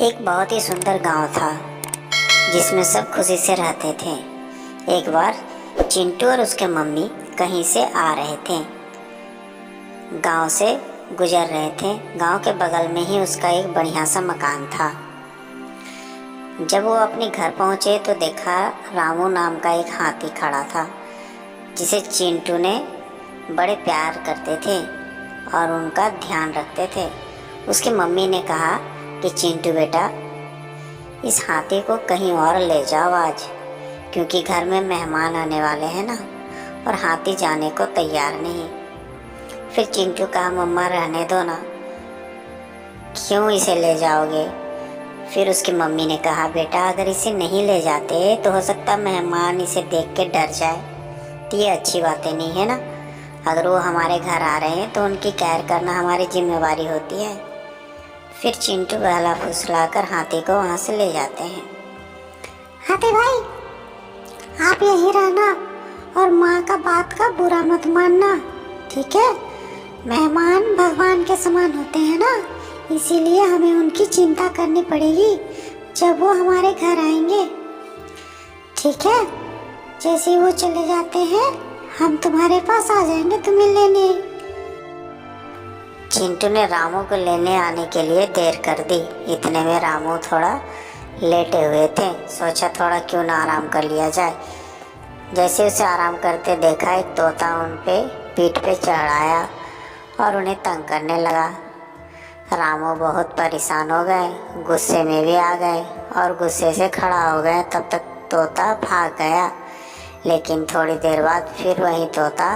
एक बहुत ही सुंदर गांव था जिसमें सब खुशी से रहते थे। एक बार चिंटू और उसके मम्मी कहीं से आ रहे थे, गांव से गुजर रहे थे। गांव के बगल में ही उसका एक बढ़िया सा मकान था। जब वो अपने घर पहुंचे तो देखा रामू नाम का एक हाथी खड़ा था, जिसे चिंटू ने बड़े प्यार करते थे और उनका ध्यान रखते थे। उसकी मम्मी ने कहा कि चिंटू बेटा, इस हाथी को कहीं और ले जाओ आज, क्योंकि घर में मेहमान आने वाले हैं ना, और हाथी जाने को तैयार नहीं। फिर चिंटू कहा, मम्मा रहने दो ना, क्यों इसे ले जाओगे। फिर उसकी मम्मी ने कहा, बेटा अगर इसे नहीं ले जाते तो हो सकता मेहमान इसे देख के डर जाए, तो ये अच्छी बातें नहीं है ना। अगर वो हमारे घर आ रहे हैं तो उनकी केयर करना हमारी जिम्मेवारी होती है। फिर चिंटू बहला फुसलाकर हाथी को वहाँ से ले जाते हैं। हाथी भाई, आप यहीं रहना और माँ का बात का बुरा मत मानना, ठीक है। मेहमान भगवान के समान होते हैं ना, इसीलिए हमें उनकी चिंता करनी पड़ेगी जब वो हमारे घर आएंगे, ठीक है। जैसे ही वो चले जाते हैं हम तुम्हारे पास आ जाएंगे तुम्हें लेने। चिंटू ने रामू को लेने आने के लिए देर कर दी। इतने में रामू थोड़ा लेटे हुए थे, सोचा थोड़ा क्यों ना आराम कर लिया जाए। जैसे उसे आराम करते देखा, एक तोता उन पे पीठ पे चढ़ आया और उन्हें तंग करने लगा। रामू बहुत परेशान हो गए, गुस्से में भी आ गए और गुस्से से खड़ा हो गए। तब तक तोता भाग गया, लेकिन थोड़ी देर बाद फिर वही तोता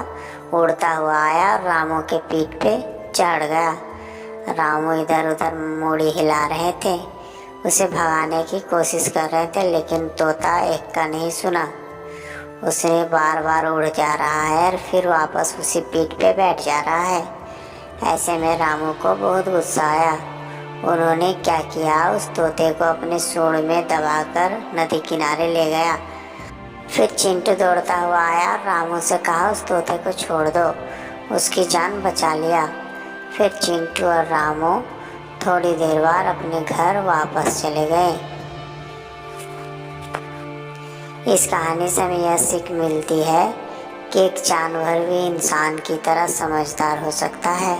उड़ता हुआ आया और रामू के पीठ पे चढ़ गया। रामू इधर उधर मूड़ी हिला रहे थे, उसे भगाने की कोशिश कर रहे थे, लेकिन तोता एक का नहीं सुना। उसने बार बार उड़ जा रहा है और फिर वापस उसी पीठ पे बैठ जा रहा है। ऐसे में रामू को बहुत गुस्सा आया। उन्होंने क्या किया, उस तोते को अपने सूंड में दबाकर नदी किनारे ले गया। फिर चिंटू दौड़ता हुआ आया, रामू से कहा उस तोते को छोड़ दो, उसकी जान बचा लिया। फिर चिंटू और रामू थोड़ी देर बाद अपने घर वापस चले गए। इस कहानी से हमें यह सीख मिलती है कि एक जानवर भी इंसान की तरह समझदार हो सकता है।